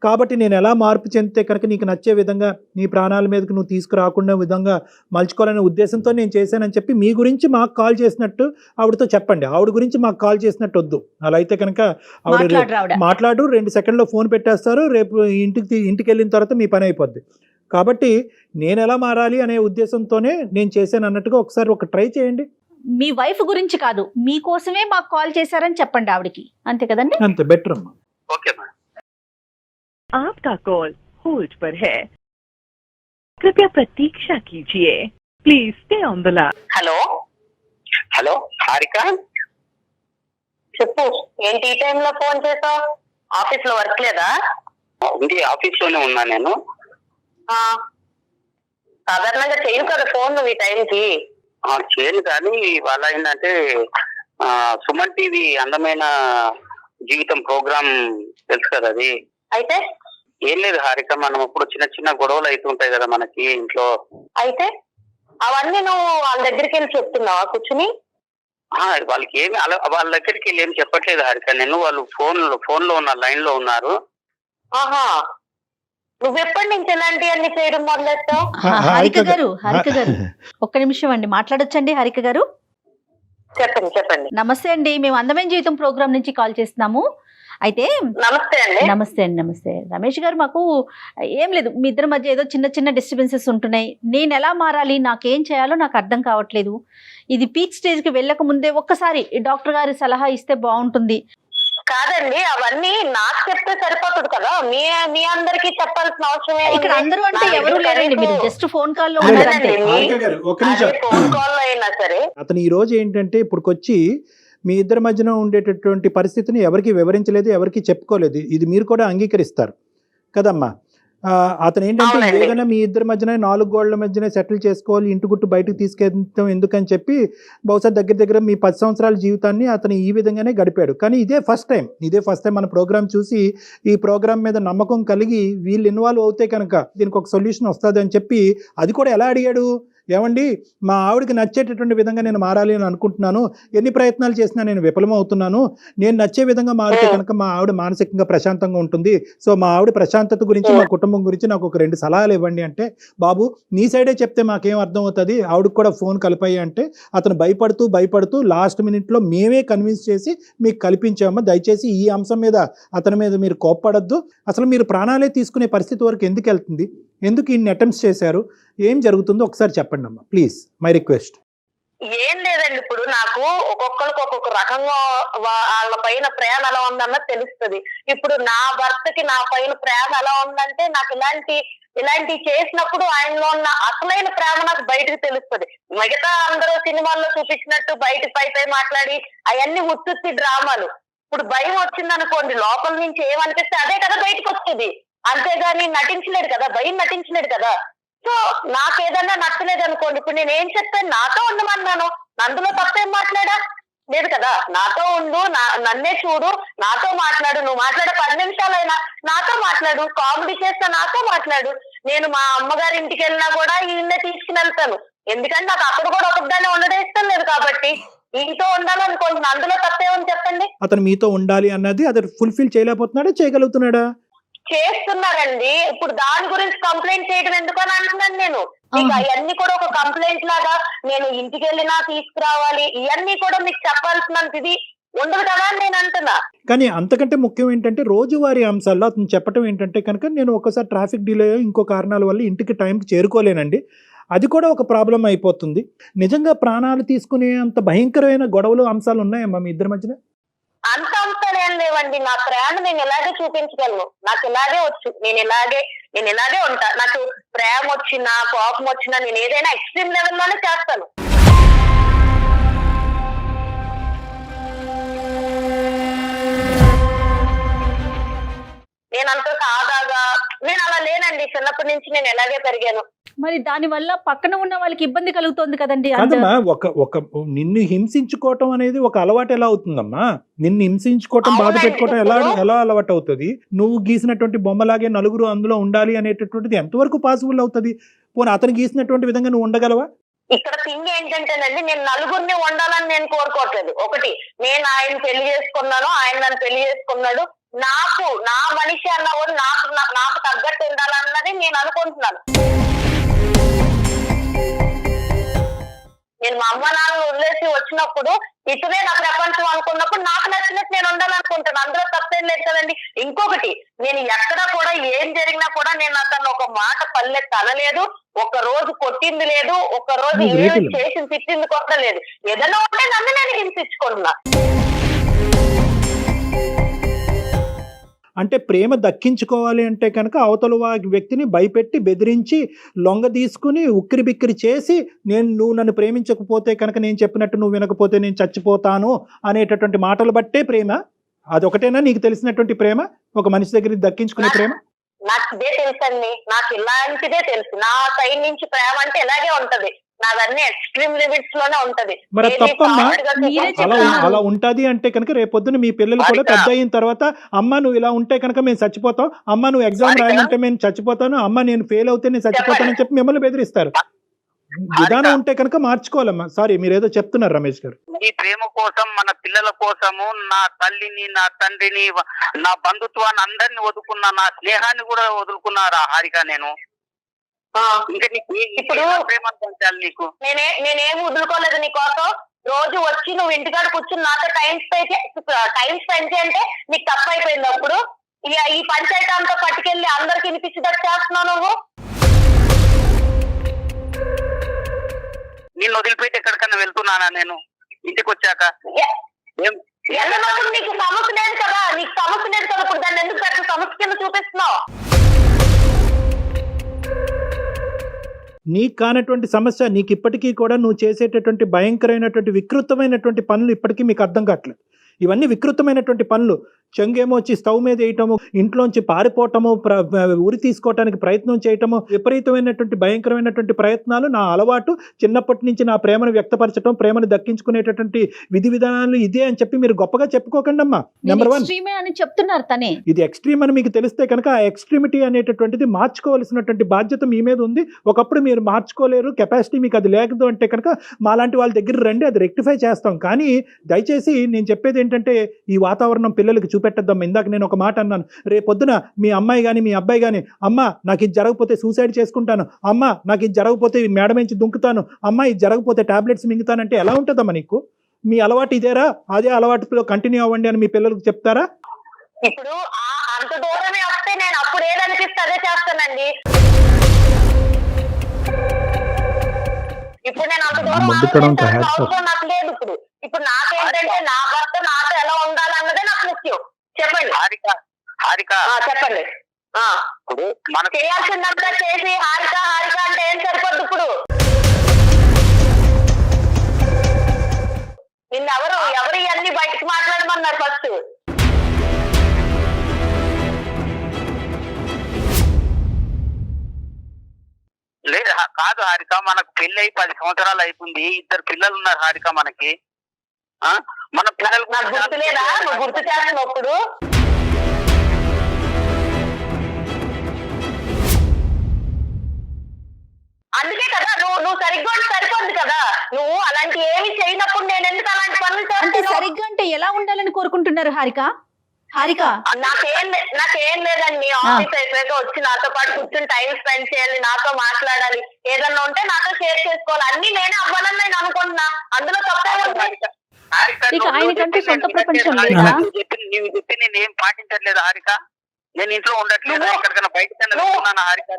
కాబట్టి నేను ఎలా మార్పు చెందితే కనుక నీకు నచ్చే విధంగా నీ ప్రాణాల మీదకి నువ్వు తీసుకురాకుండా విధంగా మలుచుకోవాలనే ఉద్దేశంతో నేను చేశానని చెప్పి మీ గురించి మాకు కాల్ చేసినట్టు ఆవిడతో చెప్పండి. ఆవిడ గురించి మాకు కాల్ చేసినట్టు వద్దు. అలా అయితే కనుక ఆవిడ మాట్లాడు 2 సెకండ్లో ఫోన్ పెట్టేస్తారు, రేపు ఇంటికి వెళ్ళిన తర్వాత మీ పని అయిపోద్ది. కాబట్టి నేను ఎలా మారాలి అనే ఉద్దేశంతోనే నేను చేశాను అన్నట్టుగా ఒకసారి ట్రై చేయండి. మీ వైఫ్ గురించి కాదు, మీకోసమే మాకు కాల్ చేశారని చెప్పండి ఆవిడకి, అంతే కదండి? అంతే బెటర్ అమ్మా. Okay madam. आपका कॉल होल्ड पर है, कृपया प्रतीक्षा कीजिए, please stay on the line. Hello Harika, చెప్పు. ఏంటి ఈ టైంలో ఫోన్ చేసావు? ఆఫీస్ లో వర్క్ లేదా? ఉంది, ఆఫీస్ లోనే ఉన్నా నేను. సాధారణంగా చేయను కదా ఫోన్ నువ్వు ఈ టైంకి. చేయను, కానీ ఇవాళ ఏంటంటే సుమన్ టీవీ అందమైన జీవితం ప్రోగ్రామ్ తెలుసు కదా అది. అయితే ఏం లేదు హారిక, మనం ఇప్పుడు చిన్న చిన్న గొడవలు అవుతుంటాయి కదా మనకి ఇంట్లో. అయితే అవన్నీ నువ్వు వాళ్ళ దగ్గరికి వెళ్ళి చెప్తున్నావా కూర్చుని? వాళ్ళకి ఏమి వాళ్ళ దగ్గరికి వెళ్ళి ఏం చెప్పట్లేదు హారిక నేను. వాళ్ళు ఫోన్ లో ఉన్న లైన్ లో ఉన్నారు. ఆహా, నువ్వెప్పటి నుంచి ఇలాంటి అన్ని చేయడం మొదలెట్టావు? హారిక గారు ఒక్క నిమిషం అండి, మాట్లాడొచ్చండి హారిక గారు? చెప్పండి చెప్పండి. నమస్తే అండి, మేము అందమైన జీవితం ప్రోగ్రామ్ నుంచి కాల్ చేస్తున్నాము. అయితే నమస్తే అండి. నమస్తే రమేష్ గారు, మాకు ఏం లేదు, మీ ఇద్దరి మధ్య ఏదో చిన్న చిన్న డిస్టర్బెన్సెస్ ఉంటున్నాయి. నేను ఎలా మారాలి, నాకేం చేయాలో నాకు అర్థం కావట్లేదు. ఇది పీక్ స్టేజ్కి వెళ్ళక ముందే ఒక్కసారి డాక్టర్ గారి సలహా ఇస్తే బాగుంటుంది. కాదండి, అవన్నీ నాకు చెప్తే సరిపోతుంది కదా, మీ అందరికి చెప్పాల్సిన అవసరం ఇక్కడ అందరూ అంటే ఎవరు లేరండి, మీరు జస్ట్ ఫోన్ కాల్ లో లేదండి. ఉన్నారంటే. హారిక గారు, ఒక్క నిమిషం. ఫోన్ కాల్ లో అయినా సరే అతను ఈ రోజు ఏంటంటే ఇప్పుడుకొచ్చి మీ ఇద్దరి మధ్యన ఉండేటటువంటి పరిస్థితిని ఎవరికి వివరించలేదు, ఎవరికి చెప్పుకోలేదు. ఇది మీరు కూడా అంగీకరిస్తారు కదమ్మా. అతను ఏంటంటే అవునండి. ఏదైనా మీ ఇద్దరి మధ్యన 4 గోడల మధ్యనే సెటిల్ చేసుకోవాలి, ఇంటి గుట్టు బయటకు తీసుకెళ్తాం ఎందుకని చెప్పి బహుశా దగ్గర మీ 10 సంవత్సరాల జీవితాన్ని అతను ఈ విధంగానే గడిపాడు. కానీ ఇదే ఫస్ట్ టైం మన ప్రోగ్రామ్ చూసి ఈ ప్రోగ్రామ్ మీద నమ్మకం కలిగి వీళ్ళు ఇన్వాల్వ్ అవుతే కనుక దీనికి ఒక సొల్యూషన్ వస్తుంది అని చెప్పి, అది కూడా ఎలా అడిగాడు, ఏమండి మా ఆవిడకి నచ్చేటటువంటి విధంగా నేను మారాలి అని అనుకుంటున్నాను, ఎన్ని ప్రయత్నాలు చేసినా నేను విఫలమవుతున్నాను, నేను నచ్చే విధంగా మారితే కనుక మా ఆవిడ మానసికంగా ప్రశాంతంగా ఉంటుంది, సో మా ఆవిడ ప్రశాంతత గురించి మా కుటుంబం గురించి నాకు ఒక 2 సలహాలు ఇవ్వండి అంటే, బాబు నీ సైడే చెప్తే మాకేం అర్థం అవుతుంది, ఆవిడకి కూడా ఫోన్ కలిపాయి అంటే అతను భయపడుతూ లాస్ట్ మినిట్లో మేమే కన్విన్స్ చేసి మీకు కల్పించాము. దయచేసి ఈ అంశం మీద అతని మీద మీరు కోప్పడద్దు, అసలు మీరు ప్రాణాలే తీసుకునే పరిస్థితి వరకు ఎందుకు వెళ్తుంది, ఎందుకు ఇన్ని అటెంప్ట్స్ చేశారు, ఏం జరుగుతుందో ఒకసారి చెప్పండి అమ్మా ప్లీజ్, మై రిక్వెస్ట్. ఏం లేదండి, ఇప్పుడు నాకు ఒక్కొక్కరికి ఒక్కొక్క రకంగా వాళ్ళ పైన ప్రేమ ఎలా ఉందన్నది తెలుస్తుంది. ఇప్పుడు నా భర్తకి నా పైన ప్రేమ ఎలా ఉందంటే, నాకు ఇలాంటి చేసినప్పుడు ఆయనలో ఉన్న అసలైన ప్రేమ నాకు బయటకు తెలుస్తుంది. మిగతా అందరూ సినిమాల్లో చూపించినట్టు బయట పై మాట్లాడి అవన్నీ ఉత్తుత్తి డ్రామాలు. ఇప్పుడు భయం వచ్చింది అనుకోండి, లోపల నుంచి ఏమనిపిస్తే అదే కదా బయటకు వస్తుంది, అంతేగాని నటించలేడు కదా, భయం నటించలేడు కదా. సో నాకు ఏదన్నా నచ్చలేదు అనుకోండి, ఇప్పుడు నేను ఏం చెప్తాను, నాతో ఉండమన్నాను, అందులో తప్పేం మాట్లాడా లేదు కదా. నాతో ఉండు, నన్నే చూడు, నాతో మాట్లాడు, నువ్వు మాట్లాడే 10 నిమిషాలైనా నాతో మాట్లాడు, కామెడీ చేస్తా నాతో మాట్లాడు. నేను మా అమ్మగారి ఇంటికి వెళ్ళినా కూడా ఈయన్నే తీసుకుని వెళ్తాను, ఎందుకంటే నాకు అక్కడ కూడా ఒకదాన్ని ఉండడం ఇష్టం లేదు కాబట్టి ఈతో ఉండాలనుకుంటున్నా, అందులో తప్పేమని చెప్పండి. అతను మీతో ఉండాలి అన్నది అది ఫుల్ఫిల్ చేయలేకపోతున్నాడా, చేయగలుగుతున్నాడా? చేస్తున్నారండి. ఇప్పుడు దాని గురించి కంప్లైంట్ చేయడం ఎందుకని అంటున్నాను నేను. మీకు అవన్నీ కూడా ఒక కంప్లైంట్ లాగా నేను ఇంటికి వెళ్ళినా తీసుకురావాలి, ఇవన్నీ కూడా మీకు చెప్పాల్సినంత ఇది ఉండదు కదా అని నేను అంటున్నా. కానీ అంతకంటే ముఖ్యం ఏంటంటే రోజువారీ అంశాల్లో అతను చెప్పడం ఏంటంటే కనుక, నేను ఒకసారి ట్రాఫిక్ డిలే ఇంకో కారణాల వల్ల ఇంటికి టైంకి చేరుకోలేనండి, అది కూడా ఒక ప్రాబ్లం అయిపోతుంది. నిజంగా ప్రాణాలు తీసుకునే అంత భయంకరమైన గొడవలు అంశాలు ఉన్నాయమ్మా మీ ఇద్దరి మధ్యన? అంత అంశాలు ఏం లేవండి. నా ప్రేమ నేను ఇలాగే చూపించగలను, నాకు ఇలాగే వచ్చు, నేను ఇలాగే ఉంటా. నాకు ప్రేమ వచ్చినా కోపం వచ్చినా నేను ఏదైనా ఎక్స్ట్రీమ్ లెవెల్లోనే చేస్తాను. నేనంత సాదాగా నేను అలా లేనండి, చిన్నప్పటి నుంచి నేను ఎలాగే పెరిగాను. మరి దాని వల్ల పక్కన ఉన్న వాళ్ళకి ఇబ్బంది కలుగుతోంది కదండి. కాదమ్మా, ఒక నిన్ను హింసించుకోవటం అనేది ఒక అలవాటు ఎలా అవుతుందమ్మా? నిన్ను హింసించుకోవటం, బాధ పెట్టుకోవటం ఎలా అలవాటు అవుతుంది? నువ్వు గీసినటువంటి బొమ్మలాగే నలుగురు అందులో ఉండాలి అనేటటువంటిది ఎంతవరకు పాసిబుల్ అవుతుంది? పోనీ అతను గీసినటువంటి విధంగా నువ్వు ఉండగలవా? ఇక్కడ థింగ్ ఏంటంటేనండి, నేను నలుగురిని ఉండాలని నేను కోరుకోవట్లేదు. ఒకటి, నేను ఆయన పెళ్లి చేసుకున్నాను, ఆయన నన్ను పెళ్లి చేసుకున్నాడు, నా మనిషి అన్న కూడా నాకు తగ్గట్టు ఉండాలన్నది నేను అనుకుంటున్నాను. నేను మా అమ్మ నాన్నలు వదిలేసి వచ్చినప్పుడు ఇతనే నా ప్రపంచం అనుకున్నప్పుడు నాకు నచ్చినట్టు నేను ఉండాలనుకుంటాను, అందులో తప్పేం లేదు కదండి. ఇంకొకటి, నేను ఎక్కడ కూడా ఏం జరిగినా కూడా నేను అతను ఒక మాట పల్లెత్తి అనలేదు, ఒక రోజు కొట్టింది లేదు, ఒక రోజు ఏమి చేసి తిట్టింది కూడా లేదు. ఏదైనా ఉంటే నన్ను నేను హింసించుకుంటున్నా. అంటే ప్రేమ దక్కించుకోవాలి అంటే కనుక అవతల వ్యక్తిని భయపెట్టి బెదిరించి లొంగ తీసుకుని ఉక్కిరి బిక్కిరి చేసి, నువ్వు నన్ను ప్రేమించకపోతే కనుక, నేను చెప్పినట్టు నువ్వు వినకపోతే నేను చచ్చిపోతాను అనేటటువంటి మాటలు బట్టే ప్రేమ? అదొకటేనా నీకు తెలిసినటువంటి ప్రేమ, ఒక మనిషి దగ్గర దక్కించుకునే ప్రేమ? నాకు ఇదే తెలుసండి, నాకు ఇలాంటిదే తెలుసు. నా సైడ్ నుంచి ప్రేమ అంటే ఇలాగే ఉంటది, నాదన్నీ ఎక్స్ట్రీమ్ లిమిట్స్ లోనే ఉంటది. మరి అది ఏది తప్పమ్మా. forward గా మీరే చెప్పినా అలా చెప్తున్నారు. అలా ఉంటది అంటే కనుక రేపొద్దున మీ పిల్లలు కూడా హారిక. పెద్ద అయిన తర్వాత అమ్మ నువ్వు ఇలా ఉంటే కనుక మేము చచ్చిపోతాం, అమ్మ నువ్వు ఎగ్జామ్ హారిక. రాయమంటే మేము చచ్చిపోతాను, అమ్మ నేను ఫెయిల్ అవుతే నేను చచ్చిపోతానని చెప్పి మిమ్మల్ని బెదిరిస్తారు. విధానం ఉంటే కనుక మార్చుకోవాలమ్మా. సారీ మీరు ఏదో చెప్తున్నారు రమేష్ గారు. ఈ ప్రేమ కోసం, మన పిల్లల కోసము నా తల్లిని, నా తండ్రిని, నా బంధుత్వాన్ని అందరిని వదులుకున్నా, నా స్నేహాన్ని కూడా వదులుకున్నారా హారిక నేను? ఇంకా నీకు ఇప్పుడు ప్రేమ పంచాలి నీకు? నేనేం వదులుకోలేదు నీకోసం. రోజు వచ్చి నువ్వు ఇంటికాడ కూర్చుని నాతో టైం స్పెండ్ చేయంటే నీకు తప్పు అయిపోయింది. అప్పుడు ఈ పంచాయతీ అంతా పట్టుకెళ్ళి అందరికి వినిపించేటట్టు చేస్తున్నావు నువ్వు. నిన్ను వదిలిపెట్టి ఎక్కడికన్నా వెళ్తున్నానా నేను ఇంటికి వచ్చాక? వెళ్ళినప్పుడు నీకు సమస్య లేదు కదా, ఇప్పుడు దాన్ని ఎందుకు పెద్ద సమస్య కింద చూపిస్తున్నావు? నీకు కానటువంటి సమస్య నీకు ఇప్పటికీ కూడా నువ్వు చేసేటటువంటి భయంకరమైనటువంటి వికృతమైనటువంటి పనులు ఇప్పటికీ మీకు అర్థం కావట్లేదు. ఇవన్నీ వికృతమైనటువంటి పనులు. చెంగేమో వచ్చి స్టవ్ మీద వేయటము, ఇంట్లోంచి పారిపోవటము, ఉరి తీసుకోవటానికి ప్రయత్నం చేయటము, విపరీతమైనటువంటి భయంకరమైనటువంటి ప్రయత్నాలు. నా అలవాటు చిన్నప్పటి నుంచి నా ప్రేమను వ్యక్తపరచడం, ప్రేమను దక్కించుకునేటటువంటి విధి విధానాలు ఇదే అని చెప్పి మీరు గొప్పగా చెప్పుకోకండి అమ్మా. నెంబర్ 1 ఎక్స్ట్రీమే అని చెప్తున్నారు తనే. ఇది ఎక్స్ట్రీమ్ అని మీకు తెలిస్తే కనుక ఆ ఎక్స్ట్రీమిటీ అనేటటువంటిది మార్చుకోవాల్సినటువంటి బాధ్యత మీ మీద ఉంది. ఒకప్పుడు మీరు మార్చుకోలేరు, కెపాసిటీ మీకు అది లేదు అంటే కనుక మాలాంటి వాళ్ళ దగ్గర రండి, అది రెక్టిఫై చేస్తాం. కానీ దయచేసి నేను చెప్పేది ఏంటంటే ఈ వాతావరణం పిల్లలకి చూపెట్టద్దాం. ఇందాక నేను ఒక మాట అన్నాను, రేపొద్దున మీ అమ్మాయి కానీ మీ అబ్బాయి కానీ అమ్మ నాకు ఇది జరగకపోతే సూసైడ్ చేసుకుంటాను, అమ్మ నాకు ఇది జరగకపోతే మేడ నుంచి దుంకుతాను, అమ్మ ఇది జరగకపోతే టాబ్లెట్స్ మింగుతానంటే ఎలా ఉంటుందమ్మా నీకు? మీ అలవాటు ఇదేరా, అదే అలవాటులో కంటిన్యూ అవ్వండి అని మీ పిల్లలకు చెప్తారా? ఇప్పుడు అంత దూరమే వస్తే నేను అప్పుడు ఏదనిపిస్తే అదే చేస్తానండి. ఇప్పుడు నేను అంత దూరం ఆలోచించాల్సిన అవసరం నాకు లేదు. ఇప్పుడు నాకేంటంటే నా భర్త నాతో ఎలా ఉండాలన్నదే నాకు ముఖ్యం. చెప్పండి హారిక, చెప్పండి. ఇప్పుడు మనకు చేయాల్సిందంతా చేసి హారిక అంటే ఏం సరిపోద్దు? ఇప్పుడు నిన్ను ఎవరు ఇవన్నీ బయటకు మాట్లాడమన్నారు ఫస్ట్? లేదు కాదు హారిక, మనకు పెళ్లి అయి 10 సంవత్సరాలు అయిపోయింది, 2 పిల్లలు ఉన్నారు హారిక మనకి. మన పిల్లలు నాకు గుర్తు లేదా? నువ్వు గుర్తు చేస్తున్నప్పుడు అందుకే కదా నువ్వు సరిగ్గా సరిపోద్ది కదా. నువ్వు అలాంటి ఏమి చేయనప్పుడు నేను ఎందుకు అలాంటి పనులు అంటే చేస్తాను? సరిగ్గా అంటే ఎలా ఉండాలని కోరుకుంటున్నారు హారిక? నాకేం లేదండి. ఆఫీస్ అయిపోయాక వచ్చి నాతో పాటు కూర్చుని టైం స్పెండ్ చేయాలి, నాతో మాట్లాడాలి, ఏదన్నా ఉంటే నాతో షేర్ చేసుకోవాలి. అన్ని నేనే అవ్వాలని నేను అనుకుంటున్నా. అందులో తప్పే ఉంది. ఇక ఆయనకంటే సొంత ప్రపంచం లేదా? నీవు చెప్పి నేను ఏం పాటించట్లేదు హారిక. నేను ఇంట్లో ఉండట్లేదు, ఎక్కడికైనా బయటకు వెళ్తున్నాను హారిక.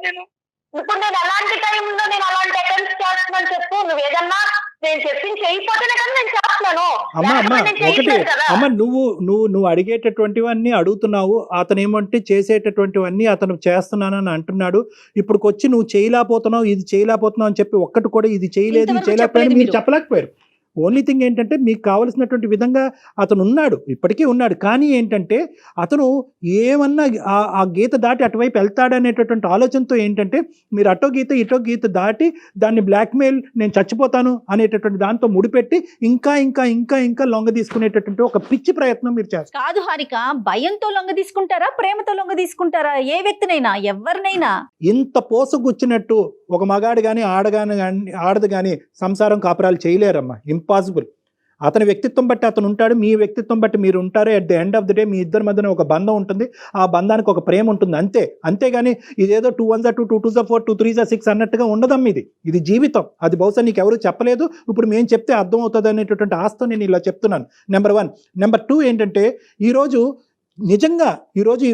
ఇప్పుడు నేను అలాంటి టైంలో నేను అలాంటి అటెంప్ట్స్ చేస్తున్నాను చెప్పు. నువ్వు ఏదన్నా నేను చెప్పింది చేయకపోతేనే కదా నేను చేస్తున్నాను. ఒకటి నువ్వు అడిగేటటువంటివన్నీ అడుగుతున్నావు, అతను ఏమంటే చేసేటటువంటివన్నీ అతను చేస్తున్నానని అంటున్నాడు. ఇప్పుడు వచ్చి నువ్వు చేయలేకపోతున్నావు, ఇది చేయలేకపోతున్నావు అని చెప్పి ఒక్కటి కూడా ఇది చేయలేదు, ఇది చేయలేకపోయాను మీరు చెప్పలేకపోయారు. ఓన్లీ థింగ్ ఏంటంటే మీకు కావలసినటువంటి విధంగా అతను ఉన్నాడు, ఇప్పటికీ ఉన్నాడు. కానీ ఏంటంటే అతను ఏమన్నా ఆ గీత దాటి అటువైపు వెళ్తాడనేటటువంటి ఆలోచనతో ఏంటంటే మీరు అటో గీత ఇటో గీత దాటి దాన్ని బ్లాక్మెయిల్, నేను చచ్చిపోతాను అనేటటువంటి దాంతో ముడిపెట్టి ఇంకా ఇంకా ఇంకా ఇంకా లొంగ తీసుకునేటటువంటి ఒక పిచ్చి ప్రయత్నం మీరు చేస్తారు. కాదు హారిక, భయంతో లొంగ తీసుకుంటారా, ప్రేమతో లొంగ తీసుకుంటారా? ఏ వ్యక్తినైనా ఎవరినైనా ఇంత పోసగుచ్చినట్టు ఒక మగాడు కానీ ఆడదు కానీ సంసారం కాపురాలు చేయలేరమ్మా. ఇంపాసిబుల్. అతని వ్యక్తిత్వం బట్టి అతను ఉంటాడు, మీ వ్యక్తిత్వం బట్టి మీరు ఉంటారు. At the end of the day మీ ఇద్దరి మధ్యన ఒక బంధం ఉంటుంది, ఆ బంధానికి ఒక ప్రేమ ఉంటుంది, అంతేగాని ఇదేదో 2 1 2 2 2 4 2 3 6 అన్నట్టుగా ఉండదమ్మా. ఇది జీవితం. అది బహుశా నీకు ఎవరు చెప్పలేదు, ఇప్పుడు మేము చెప్తే అర్థం అవుతుంది అనేటటువంటి ఆస్తో నేను ఇలా చెప్తున్నాను. నెంబర్ 1. నెంబర్ 2 ఏంటంటే ఈరోజు నిజంగా ఈరోజు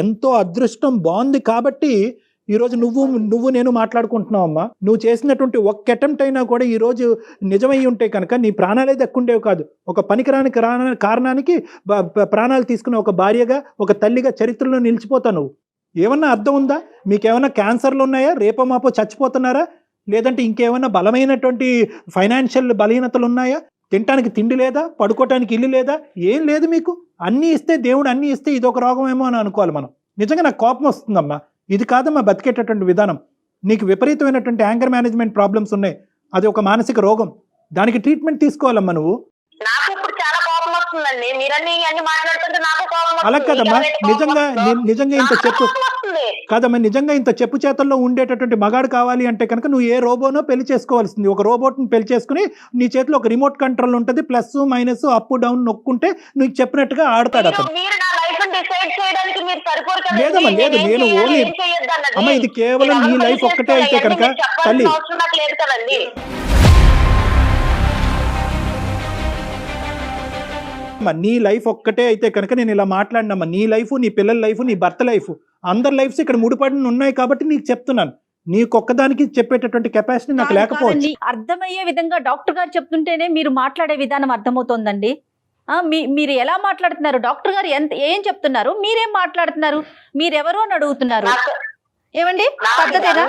ఎంతో అదృష్టం బాగుంది కాబట్టి ఈరోజు నువ్వు నేను మాట్లాడుకుంటున్నావు అమ్మా. నువ్వు చేసినటువంటి ఒక్క అటెంప్ట్ అయినా కూడా ఈరోజు నిజమై ఉంటే కనుక నీ ప్రాణాలే దక్కుండేవి కాదు. ఒక పనికిరాని కారణానికి ప్రాణాలు తీసుకున్న ఒక భార్యగా, ఒక తల్లిగా చరిత్రలో నిలిచిపోతావు నువ్వు. ఏమన్నా అర్థం ఉందా? మీకేమన్నా క్యాన్సర్లు ఉన్నాయా? రేపో మాపో చచ్చిపోతున్నారా? లేదంటే ఇంకేమన్నా బలమైనటువంటి ఫైనాన్షియల్ బలహీనతలు ఉన్నాయా? తినటానికి తిండి లేదా? పడుకోవటానికి ఇల్లు లేదా? ఏం లేదు మీకు. అన్నీ ఇస్తే దేవుడు అన్నీ ఇస్తే ఇదొక రోగమేమో అని అనుకోవాలి మనం. నిజంగా నాకు కోపం వస్తుందమ్మా. ఇది కాదమ్మా బతికేటటువంటి విధానం. నీకు విపరీతమైనటువంటి యాంగర్ మేనేజ్మెంట్ ప్రాబ్లమ్స్ ఉన్నాయి, అది ఒక మానసిక రోగం, దానికి ట్రీట్మెంట్ తీసుకోవాలమ్మా నువ్వు. నాకు ఇప్పుడు చాలా కోపం వస్తుందండి, మీరన్నీ అన్ని మాట్లాడుతుంటే నాకు కోపం అలా వస్తుంది. కదమ్మా, ఎవరైతే కోపం నిజంగా వస్తుందో నిజంగా ఇంత నాకు చెప్పు కోపం వస్తుంది. కాదమ్మా, నిజంగా ఇంత చెప్పు చేతల్లో ఉండేటటువంటి మగాడు కావాలి అంటే కనుక నువ్వు ఏ రోబోనో పెళ్లి చేసుకోవాల్సింది. ఒక రోబోట్ని పెళ్లి చేసుకుని నీ చేతిలో ఒక రిమోట్ కంట్రోల్ ఉంటుంది, ప్లస్ మైనస్ అప్ డౌన్ నొక్కుంటే నువ్వు చెప్పినట్టుగా ఆడతాడు అతను. మీరు నా లైఫ్ డిసైడ్ చేయడానికి మీరు సరిపోరు కదండి. లేదమ్మా, లేదు, నేనేం నేను చేయాలి, ఓన్లీ ఏం చేయొద్దు అన్నది. అమ్మ ఇది కేవలం నీ మీరు లైఫ్ ఎవరు ఒక్కటే అయితే చేసుకోవాలి, కనుక మీరు చెప్పాల్సిన తల్లి అవసరం నాకు లేదు కదండి. నీ లైఫ్ ఒక్కటే అయితే కనుక నేను ఇలా మాట్లాడినమ్మా. నీ లైఫ్, నీ పిల్లల లైఫ్, నీ భర్త లైఫ్, అందరి లైఫ్స్ ఇక్కడ ముడిపడి ఉన్నాయి కాబట్టి నీకు చెప్తున్నాను. నీకొక్కదానికి చెప్పేటటువంటి కెపాసిటీ నాకు లేకపోవచ్చు. కాదండి, అర్థమయ్యే విధంగా డాక్టర్ గారు చెప్తుంటేనే మీరు మాట్లాడే విధానం అర్థమవుతోందండి. మీరు ఎలా మాట్లాడుతున్నారు, డాక్టర్ గారు ఏం చెప్తున్నారు, మీరేం మాట్లాడుతున్నారు, మీరెవరు అని అడుగుతున్నారు. ఏమండి పద్ధతేనా?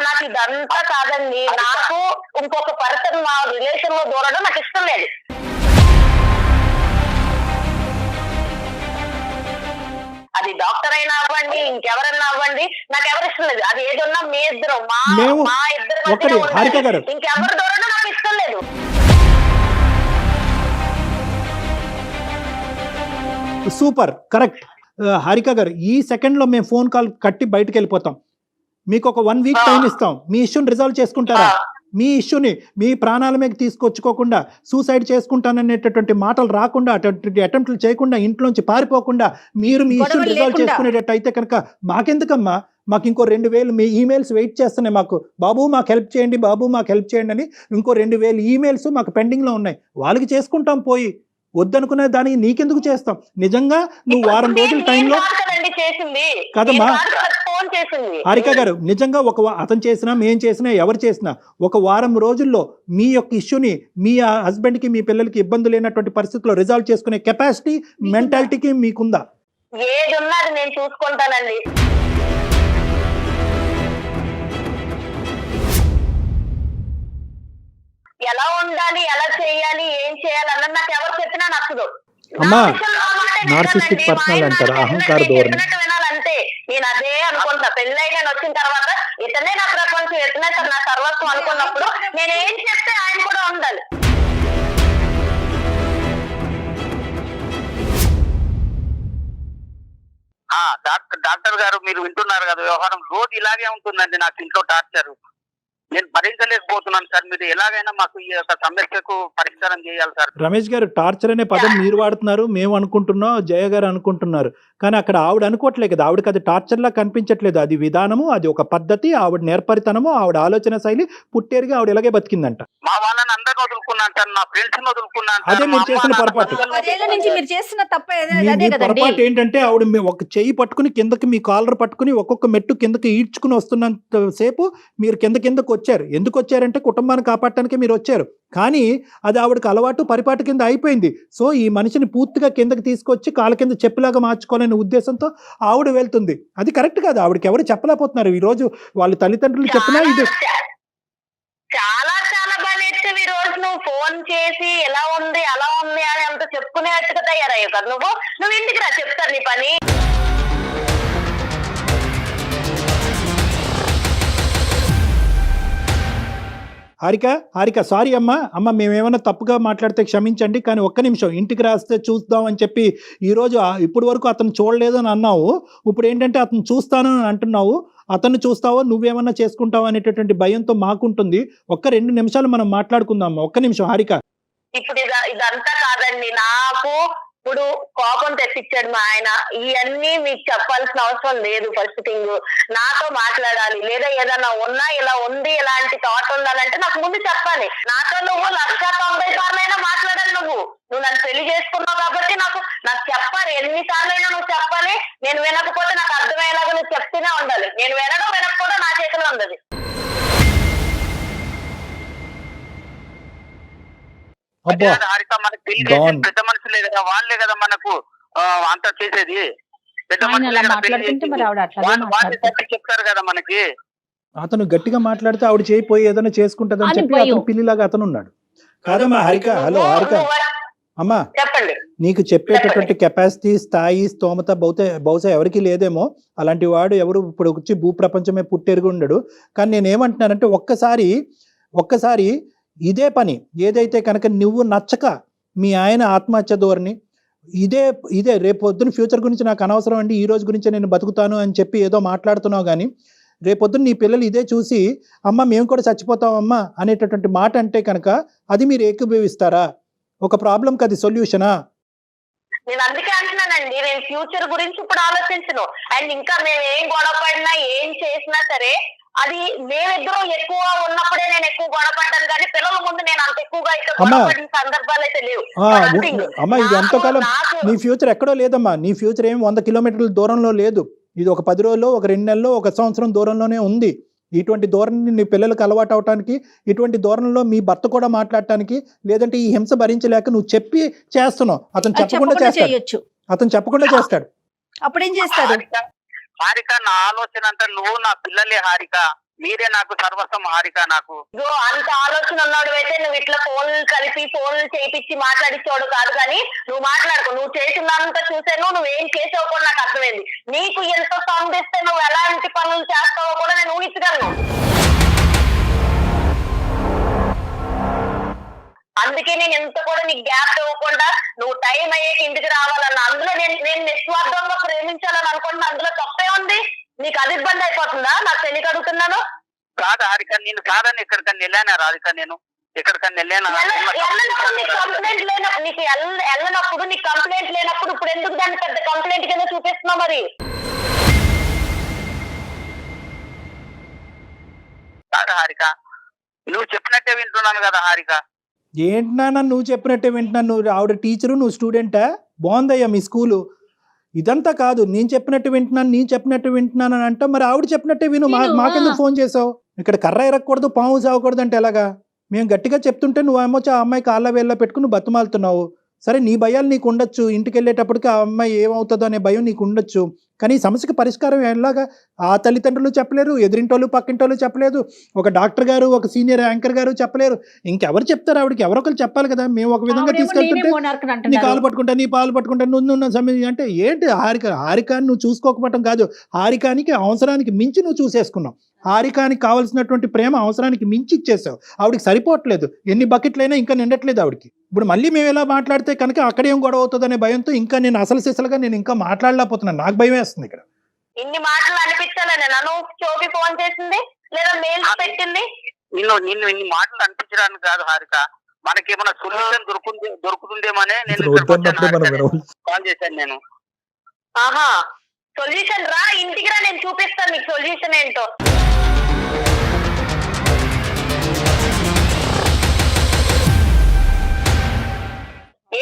నాకు ఇదంతా కాదండి, నాకు ఇంకొక పర్సన్ మా రిలేషన్ లో దూరడం నాకు ఇష్టం లేదు. అది డాక్టర్ అయినా అవ్వండి, ఇంకెవరన్నా అవ్వండి, నాకు ఎవరు ఇష్టం లేదు. అది ఏదన్నా మీ ఇద్దరు మా ఇద్దరు ఒకటి హారిక గారు, ఇంకెవరు దూరడం నాకు ఇష్టం లేదు. Super correct. హారిక గారు, ఈ సెకండ్ లో మేము ఫోన్ కాల్ కట్టి బయటకు వెళ్ళిపోతాం. మీకు ఒక 1 వీక్ టైం ఇస్తాం. మీ ఇష్యూని రిజాల్వ్ చేసుకుంటారా? మీ ఇష్యూని మీ ప్రాణాల మీద తీసుకొచ్చుకోకుండా, సూసైడ్ చేసుకుంటాననేటటువంటి మాటలు రాకుండా, అటువంటి అటెంప్ట్లు చేయకుండా, ఇంట్లోంచి పారిపోకుండా మీరు మీ ఇష్యూని రిజాల్వ్ చేసుకునేటట్టు అయితే కనుక మాకెందుకమ్మా, మాకు ఇంకో 2000 మీ ఈమెయిల్స్ వెయిట్ చేస్తున్నాయి. మాకు బాబు మాకు హెల్ప్ చేయండి, బాబు మాకు హెల్ప్ చేయండి అని ఇంకో 2000 ఈమెయిల్స్ మాకు పెండింగ్లో ఉన్నాయి. వాళ్ళకి చేసుకుంటాం పోయి, వద్దనుకునే దానికి నీకెందుకు చేస్తాం? నిజంగా నువ్వు వారం రోజుల టైంలో కదమ్మా హారిక గారు, నిజంగా అతను చేసినా మేం చేసినా ఎవరు చేసినా ఒక వారం రోజుల్లో మీ యొక్క ఇష్యూని మీ హస్బెండ్కి మీ పిల్లలకి ఇబ్బంది లేనటువంటి పరిస్థితుల్లో రిజాల్వ్ చేసుకునే కెపాసిటీ మెంటాలిటీకి మీకుందా? ఏది ఉన్నది నేను చూసుకుంటానండి. ఎలా ఉండాలి, ఎలా చేయాలి, ఏం చేయాలి అన్నది నాకు ఎవరు చెప్పినా నచ్చదు. అమ్మా నార్సిస్టిక్ పర్సనల్ అంటారు, అహంకార ధోరణి. వినాలంటే నేను అదే అనుకుంటా. పెళ్ళై నేను వచ్చిన తర్వాత ఇతనే నా ప్రపంచం, ఇతనే నా సర్వస్వం అనుకున్నప్పుడు నేను ఏం చెప్తే ఆయన కూడా ఉండాలి. డాక్టర్ గారు, మీరు వింటున్నారు కదా, వ్యవహారం రోజు ఇలాగే ఉంటుందండి. నాకు ఇంట్లో టార్చర్ నేను భరించలేకపోతున్నాను సార్. మీరు ఎలాగైనా మాకు ఈ యొక్క సమస్యకు పరిష్కారం చేయాలి సార్. రమేష్ గారు, టార్చర్ అనే పదం మీరు వాడుతున్నారు, మేము అనుకుంటున్నాం, జయ గారు అనుకుంటున్నారు, కానీ అక్కడ ఆవిడ అనుకోవట్లేదు కదా. ఆవిడకి అది టార్చర్లా కనిపించట్లేదు. అది విధానము, అది ఒక పద్ధతి, ఆవిడ నేర్పరితనము, ఆవిడ ఆలోచన శైలి, పుట్టేరుగా ఆవిడ ఇలాగే బతికిందంట. మా వాళ్ళని అందరిని వదులుకున్నాను సార్, నా ఫ్రెండ్స్ వదులుకున్నాను. అదే మీరు చేసిన పొరపాటు. మీరు చేసిన తప్పే పొరపాటు ఏంటంటే ఆవిడ ఒక చెయ్యి పట్టుకుని కిందకి, మీ కాలర్ పట్టుకుని ఒక్కొక్క మెట్టు కిందకి ఈడ్చుకుని వస్తున్నంత సేపు మీరు కిందకు వచ్చారు. ఎందుకు వచ్చారంటే కుటుంబాన్ని కాపాడటానికి మీరు వచ్చారు. కానీ అది ఆవిడకి అలవాటు పరిపాటు కింద అయిపోయింది. సో ఈ మనిషిని పూర్తిగా కిందకి తీసుకొచ్చి కాళ్ళ కింద చెప్పులాగా మార్చుకోవాలనే ఉద్దేశంతో ఆవిడ వెళ్తుంది. అది కరెక్ట్ కాదు. ఆవిడకి ఎవరు చెప్పలేకపోతున్నారు. ఈ రోజు వాళ్ళ తల్లిదండ్రులు చెప్పినా ఇది చాలా చాలా బాగా ఈ రోజు నువ్వు ఫోన్ చేసి ఎలా ఉంది అలా ఉంది అని అంత చెప్పుకునేట్టుగా తయారయ్యావు కదా. నువ్వు ఇంటికి రా, చెప్తాను నీ పని. హారిక సారీ అమ్మ మేమేమన్నా తప్పుగా మాట్లాడితే క్షమించండి, కానీ ఒక్క నిమిషం ఇంటికి రాస్తే చూద్దాం అని చెప్పి ఈరోజు ఇప్పటి వరకు అతను చూడలేదు అని అన్నావు. ఇప్పుడు ఏంటంటే అతను చూస్తాను అని అంటున్నావు. అతను చూస్తావో నువ్వేమన్నా చేసుకుంటావు అనేటటువంటి భయంతో మాకుంటుంది. ఒక్క 2 నిమిషాలు మనం మాట్లాడుకుందాం. ఒక్క నిమిషం హారిక. ఇప్పుడు ఇదంతా కాదండి, నాకు ఇప్పుడు కోపం తెప్పించాడు మా ఆయన. ఇవన్నీ మీకు చెప్పాల్సిన అవసరం లేదు. ఫస్ట్ థింగ్ నాతో మాట్లాడాలి, లేదా ఏదన్నా ఉన్నా ఇలా ఉంది ఇలాంటి థాట్ ఉండాలంటే నాకు ముందు చెప్పాలి. నాతో నువ్వు 190 సార్లైనా మాట్లాడాలి. నువ్వు నన్ను పెళ్లి చేసుకున్నావు కాబట్టి నాకు చెప్పాలి. ఎన్నిసార్లైనా నువ్వు చెప్పాలి. నేను వినకపోతే నాకు అర్థమయ్యేలాగా నువ్వు చెప్తూనే ఉండాలి. నేను వినకపోవడం నా చేతిలో ఉండదు. హారిక, మనకు పెళ్లి చేసేది పెద్ద మనుషులే కదా, వాళ్ళే కదా మనకు అంతా చేసేది. పెద్ద మనుషులు చెప్తారు కదా మనకి. అతను గట్టిగా మాట్లాడితే ఆవిడ చేయిపోయి ఏదైనా చేసుకుంటదని చెప్పి అతను పిల్లిలాగా అతను ఉన్నాడు. కాదమ్మా హారిక. హలో హారిక, అమ్మా చెప్పండి. నీకు చెప్పేటటువంటి కెపాసిటీ, స్థాయి, స్తోమత బహుశా ఎవరికి లేదేమో. అలాంటి వాడు ఎవరు ఇప్పుడు వచ్చి భూప్రపంచమే పుట్టెరుగు ఉండడు. కానీ నేనేమంటున్నానంటే ఒక్కసారి ఇదే పని ఏదైతే కనుక నువ్వు నచ్చక మీ ఆయన ఆత్మహత్య ధోరణి ఇదే రేపు పొద్దున ఫ్యూచర్ గురించి నాకు అనవసరం అండి, ఈ రోజు గురించి నేను బతుకుతాను అని చెప్పి ఏదో మాట్లాడుతున్నావు. కానీ రేపొద్దున నీ పిల్లలు ఇదే చూసి అమ్మ మేము కూడా చచ్చిపోతామమ్మా అనేటటువంటి మాట అంటే కనుక అది మీరు ఏకీభవిస్తారా? ఒక ప్రాబ్లంకి అది సొల్యూషనా? నేను అందుకే అంటున్నానండి, నేను ఫ్యూచర్ గురించి ఇప్పుడు ఆలోచించను. అండ్ ఇంకా మేము ఏం గొడవ పడినా ఏం చేసినా సరే అది మేమిద్దరం ఎక్కువ ఉన్నప్పుడే నేను ఎక్కువ గొడవ పడ్డాను, కానీ పిల్లల ముందు నేను అంత ఎక్కువగా అయితే గొడవ పడిన సందర్భాలు అయితే లేవు. అమ్మా ఇది ఎంతకాలం నీ ఫ్యూచర్ ఎక్కడో లేదమ్మా. నీ ఫ్యూచర్ ఏం 100 కిలోమీటర్ల దూరంలో లేదు. ఇది ఒక 10 రోజుల్లో, ఒక 2 నెలల్లో, ఒక సంవత్సరం దూరంలోనే ఉంది. ఇటువంటి ధోరణి నీ పిల్లలకు అలవాటు అవటానికి, ఇటువంటి ధోరణిలో మీ భర్త కూడా మాట్లాడటానికి, లేదంటే ఈ హింస భరించలేక నువ్వు చెప్పి చేస్తున్నావు. అతను చెప్పకుండా చేయొచ్చు. అతను చెప్పకుండా చేస్తాడు. అప్పుడేం చేస్తాడు? హారిక, నా ఆలోచన అంతా నువ్వు నా పిల్లలే హారిక, మీరే నాకు సర్వస్వం హారిక. నాకు అంత ఆలోచన ఉన్నాడు అయితే నువ్వు ఇట్లా ఫోన్లు కలిపి ఫోన్లు చేయించి మాట్లాడించాడు కాదు. కానీ నువ్వు మాట్లాడుకో, నువ్వు చేసిందంతా చూసాను, నువ్వేం చేసావు కూడా నాకు అర్థమైంది. నీకు ఎంత సంధిస్తే నువ్వు ఎలాంటి పనులు చేస్తావో కూడా నేను ఊహించగలను. అందుకే నేను ఎంత కూడా నీకు గ్యాప్ ఇవ్వకుండా నువ్వు టైం అయ్యాక ఇంటికి రావాలన్న, అందులో నేను నిస్వార్థంగా ప్రేమించాలని అనుకుంటున్నా. అందులో తప్పే ఉంది? నీకు అది ఇబ్బంది అయిపోతుందా? నాకు తెలియక అడుగుతున్నాను. కాదు హారిక, నేను కాదని ఎక్కడికన్నా వెళ్ళానా రాధిక? నేను ఎక్కడికన్నా వెళ్ళానా? కంప్లైంట్ లేనప్పుడు నీకు వెళ్ళనప్పుడు, నీకు కంప్లైంట్ లేనప్పుడు ఇప్పుడు ఎందుకు దాన్ని పెద్ద కంప్లైంట్ కింద చూపిస్తున్నావు? మరి కాదు హారిక, నువ్వు చెప్పినట్టే వింటున్నాను కదా హారిక. ఏంటి నాన్న నువ్వు చెప్పినట్టే వింటున్నాను? నువ్వు ఆవిడ టీచరు, నువ్వు స్టూడెంటా? బాగుందయ్యా మీ స్కూలు. ఇదంతా కాదు, నేను చెప్పినట్టు వింటున్నాను అని అంటావు. మరి ఆవిడ చెప్పినట్టే విను. మాకెందుకు ఫోన్ చేసావు? ఇక్కడ కర్ర ఎరగకూడదు, పాము సాగకూడదు అంటే ఎలాగా? మేము గట్టిగా చెప్తుంటే నువ్వేమో ఆ అమ్మాయి కాళ్ళ వేళ్ళ పెట్టుకుని బతుమాలుతున్నావు. సరే, నీ భయాలు నీకు ఉండొచ్చు, ఇంటికి వెళ్ళేటప్పటికి ఆ అమ్మాయి ఏమవుతుందో అనే భయం నీకు ఉండొచ్చు. కానీ ఈ సమస్యకి పరిష్కారం ఎలాగా? ఆ తల్లిదండ్రులు చెప్పలేరు, ఎదిరింటోళ్ళు పక్కింటోళ్ళు చెప్పలేదు, ఒక డాక్టర్ గారు, ఒక సీనియర్ యాంకర్ గారు చెప్పలేరు. ఇంకెవరు చెప్తారు? ఆవిడకి ఎవరొకరు చెప్పాలి కదా. మేము ఒక విధంగా తీసుకెళ్తుంటే నీ కాలు పట్టుకుంటా, నీ పాలు పట్టుకుంటా, నువ్వు సమయం అంటే ఏంటి? హారికాని నువ్వు చూసుకోకపోవటం కాదు, హారికానికి అవసరానికి మించి నువ్వు చూసేసుకున్నావు. హారికానికి కావాల్సినటువంటి ప్రేమ అవసరానికి మించి ఇచ్చేసావు. ఆవిడకి సరిపోవట్లేదు. ఎన్ని బకెట్లైనా ఇంకా నిండట్లేదు ఆవిడకి. ఇప్పుడు మళ్ళీ మేము ఎలా మాట్లాడితే కనుక అక్కడేం గొడవ అవుతుందనే భయంతో ఇంకా నేను అసలు సిసలుగా నేను ఇంకా మాట్లాడలేకపోతున్నాను. నాకు భయం వేస్తుంది ఇక్కడ. ఇన్ని మాటలు అనిపించాలని నన్ను చోకి ఫోన్ చేసింది లేదా మెయిల్ పెట్టింది? నిన్ను ఇన్ని మాటలు అనిపించడానికి కాదు హారిక, మనకేమైనా సొల్యూషన్ దొరుకుతుందేమనే నేను కాల్ చేశాను. నేను ఆహా, సొల్యూషన్ రా, ఇంటికి రా, నేను చూపిస్తాను నీకు సొల్యూషన్ ఏంటో.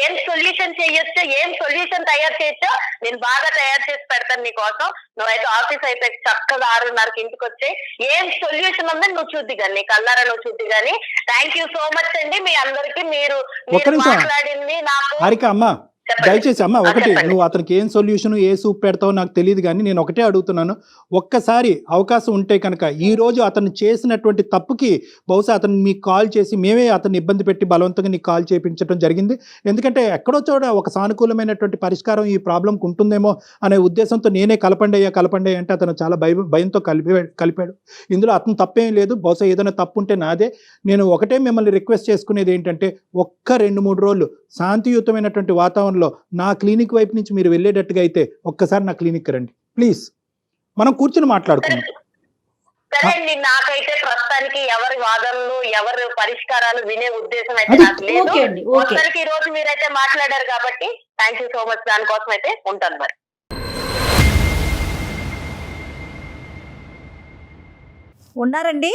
ఏం సొల్యూషన్ చేయొచ్చో, ఏం సొల్యూషన్ తయారు చేయొచ్చో నేను బాగా తయారు చేసి పెడతాను నీకోసం. నువ్వైతే ఆఫీస్ అయితే చక్కగా 6:30కి ఇంటికి వచ్చే ఏం సొల్యూషన్ ఉందని నువ్వు చూద్ది కానీ, నీ కల్లారా నువ్వు చూద్ది కానీ. థ్యాంక్ యూ సో మచ్ అండి మీ అందరికి. మీరు మాట్లాడింది నాకు హారిక అమ్మా, దయచేసి అమ్మ ఒకటి, నువ్వు అతనికి ఏం సొల్యూషన్ ఏ సూప్ పెడతావో నాకు తెలియదు, కానీ నేను ఒకటే అడుగుతున్నాను. ఒక్కసారి అవకాశం ఉంటే కనుక ఈ రోజు అతను చేసినటువంటి తప్పుకి బహుశా అతను మీకు కాల్ చేసి మేమే అతన్ని ఇబ్బంది పెట్టి బలవంతంగా నీకు కాల్ చేయించడం జరిగింది. ఎందుకంటే ఎక్కడో చోట ఒక సానుకూలమైనటువంటి పరిష్కారం ఈ ప్రాబ్లంకి ఉంటుందేమో అనే ఉద్దేశంతో నేనే కలపండి అంటే అతను చాలా భయంతో కలిపాడు. ఇందులో అతను తప్పేం లేదు. బహుశా ఏదైనా తప్పు ఉంటే నాదే. నేను ఒకటే మిమ్మల్ని రిక్వెస్ట్ చేసుకునేది ఏంటంటే, ఒక్క 2-3 రోజులు శాంతియుతమైనటువంటి వాతావరణంలో నా క్లినిక్ వైపు నుంచి మీరు వెళ్ళేటట్టుగా అయితే ఒక్కసారి నా క్లినిక్ రండి ప్లీజ్, మనం కూర్చొని మాట్లాడుకుందాం. సరే అండి, నాకైతే ప్రస్తుతానికి ఎవరి వాదనలు ఎవరి పరిష్కారాలు వినే ఉద్దేశం అయితే నాకు లేదు. మొత్తానికి ఈ రోజు మీరైతే మాట్లాడారు కాబట్టి థ్యాంక్ యూ సో మచ్. దానికోసం అయితే ఉంటాను. మరి ఉన్నారండి?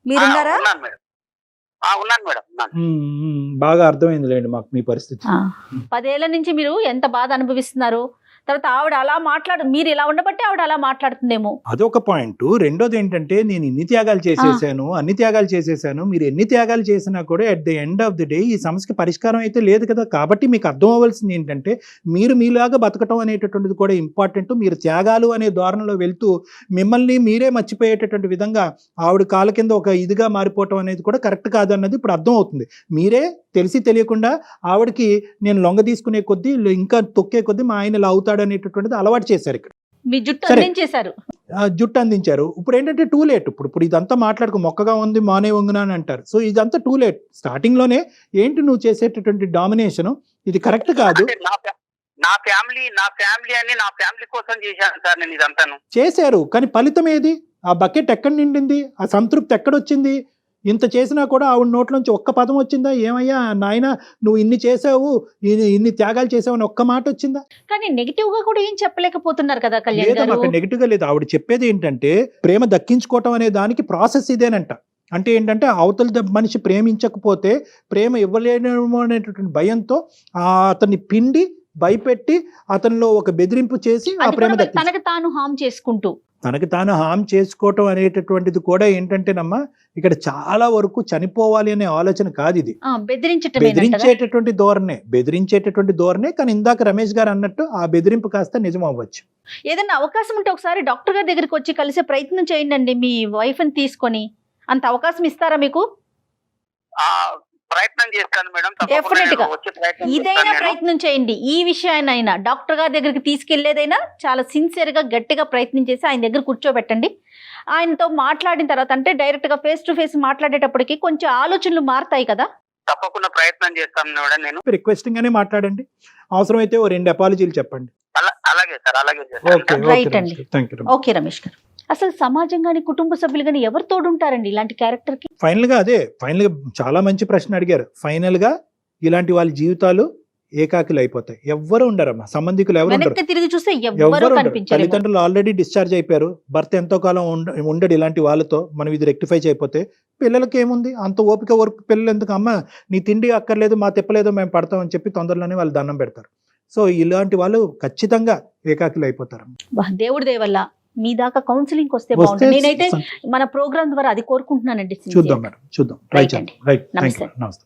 మీరున్నారా? ఉన్నాను మేడం. బాగా అర్థమైంది లేండి మాకు మీ పరిస్థితి. 10 ఏళ్ల నుంచి మీరు ఎంత బాధ అనుభవిస్తున్నారు. తర్వాత ఆవిడ అలా మీరు ఇలా ఉండబట్టి ఆవిడ అలా మాట్లాడుతుందేమో. అదొక పాయింట్. రెండోది ఏంటంటే నేను ఇన్ని త్యాగాలు చేసేసాను, అన్ని త్యాగాలు చేసేసాను, మీరు ఎన్ని త్యాగాలు చేసినా కూడా at the end of the day ఈ సమస్యకి పరిష్కారం అయితే లేదు కదా. కాబట్టి మీకు అర్థం అవ్వాల్సింది ఏంటంటే మీరు మీలాగా బతకటం అనేటటువంటిది కూడా ఇంపార్టెంట్. మీరు త్యాగాలు అనే ధోరణిలో వెళ్తూ మిమ్మల్ని మీరే మర్చిపోయేటటువంటి విధంగా ఆవిడ కాళ్ళ కింద ఒక ఇదిగా మారిపోవటం అనేది కూడా కరెక్ట్ కాదన్నది ఇప్పుడు అర్థం అవుతుంది. మీరే తెలిసి తెలియకుండా ఆవిడకి నేను లొంగ తీసుకునే కొద్దీ ఇంకా తొక్కే కొద్దీ మా ఆయన ఇలా అవుతాడు అనేటటువంటిది అలవాటు చేశారు. ఇక్కడ మీ జుట్టు సరే. అందించేశారు. జుట్టు అందించారు. ఇప్పుడు ఏంటంటే టూ లేట్. ఇప్పుడు ఇదంతా మాట్లాడుకో మొక్కగా ఉంది మానే వంగునా అని అంటారు. సో ఇదంతా టూ లేట్. స్టార్టింగ్ లోనే ఏంటి నువ్వు చేసేటటువంటి డామినేషన్ ఇది కరెక్ట్ కాదు. అంటే నా ఫ్యామిలీ అని నా ఫ్యామిలీ కోసం చేశాను సార్ నేను ఇదంతాను. చేశారు కానీ ఫలితం ఏది? ఆ బకెట్ ఎక్కడ నిండింది? ఆ సంతృప్తి ఎక్కడొచ్చింది? ఇంత చేసినా కూడా ఆవిడ నోట్లోంచి ఒక్క పదం వచ్చిందా? ఏమయ్యా నాయన నువ్వు ఇన్ని చేసావు, ఇన్ని త్యాగాలు చేసావు అని ఒక్క మాట వచ్చిందా? కానీ నెగిటివ్ గా కూడా ఏం చెప్పలేకపోతున్నారు కదా కళ్యాణ్ లేదా గారు. అక్కడ నెగిటివ్ గా లేదు. ఆవిడ చెప్పేది ఏంటంటే ప్రేమ దక్కించుకోవటం అనే దానికి ప్రాసెస్ ఇదేనంట. అంటే ఏంటంటే అవతల మనిషి ప్రేమించకపోతే ప్రేమ ఇవ్వలేనేమో అనేటటువంటి భయంతో అతన్ని పిండి భయపెట్టి అతనిలో ఒక బెదిరింపు చేసి ఆ అది ప్రేమ కూడా దక్కించు. తనకు తాను హామ్ చేసుకుంటూ తనకి తాను హామ్ చేసుకోవటం అనేటటువంటిది కూడా ఏంటంటేనమ్మా ఇక్కడ చాలా వరకు చనిపోవాలి అనే ఆలోచన కాదు ఇది. బెదిరించేటటువంటి ధోరణే. కానీ ఇందాక రమేష్ గారు అన్నట్టు ఆ బెదిరింపు కాస్త నిజం అవ్వచ్చు. ఏదైనా అవకాశం ఉంటే ఒకసారి డాక్టర్ గారి దగ్గరికి వచ్చి కలిసే ప్రయత్నం చేయండి మీ వైఫ్ ని తీసుకొని. అంత అవకాశం ఇస్తారా మీకు? ప్రయత్నం చేస్తాను మేడం. డెఫినెట్ గా ఇదైనా ప్రయత్నం చేయండి. ఈ విషయాన్నైనా డాక్టర్ గారి దగ్గరికి తీసుకెళ్లేదైనా చాలా సిన్సియర్ గా గట్టిగా ప్రయత్నం చేసి ఆయన దగ్గర కూర్చోబెట్టండి. ఆయనతో మాట్లాడిన తర్వాత అంటే డైరెక్ట్ గా ఫేస్ టు ఫేస్ మాట్లాడేటప్పటికి కొంచెం ఆలోచనలు మారుతాయి కదా. తప్పకుండా ప్రయత్నం చేస్తాను మేడం. నేను రిక్వెస్టింగ్ గానే మాట్లాడండి. అవసరమైతే ఓ 2 అపాలజీలు చెప్పండి. అలాగే సార్, అలాగే రైట్ అండి. ఓకే రమేష్ గారు, అసలు సమాజం గాని కుటుంబ సభ్యులు గాని ఎవరు తోడుంటారండి ఇలాంటి క్యారెక్టర్ కి? ఫైనల్ గా చాలా మంచి ప్రశ్న అడిగారు. ఫైనల్ గా ఇలాంటి వాళ్ళ జీవితాలు ఏకాకిలు అయిపోతాయి. ఎవ్వరు ఉండరమ్మా, సంబంధికులు ఎవరు ఉండరు. వెనక్కి తిరిగి చూస్తే ఎవరు ఎవ్వరూ ఉండరు. కనిపించరు. తల్లిదండ్రులు ఆల్రెడీ డిశ్చార్జ్ అయిపోయారు. భర్త ఎంతో కాలం ఉండడు ఇలాంటి వాళ్ళతో. మనం ఇది రెక్టిఫై చేయకపోతే పిల్లలకి ఏముంది అంత ఓపిక వరకు. పిల్లలు ఎందుకు అమ్మ నీ తిండి అక్కర్లేదు మా తిప్పలేదు మేము పడతాం అని చెప్పి తొందరలోనే వాళ్ళు దండం పెడతారు. సో ఇలాంటి వాళ్ళు ఖచ్చితంగా ఏకాకిలు అయిపోతారు. దేవుడి దేవల్ల మీ దాకా కౌన్సిలింగ్ వస్తే బాగుంటుంది. నేనైతే మన ప్రోగ్రామ్ ద్వారా అది కోరుకుంటున్నానండి. చూద్దాం మేడం, చూద్దాం. రైట్ అండి. రైట్. నమస్తే. నమస్తే.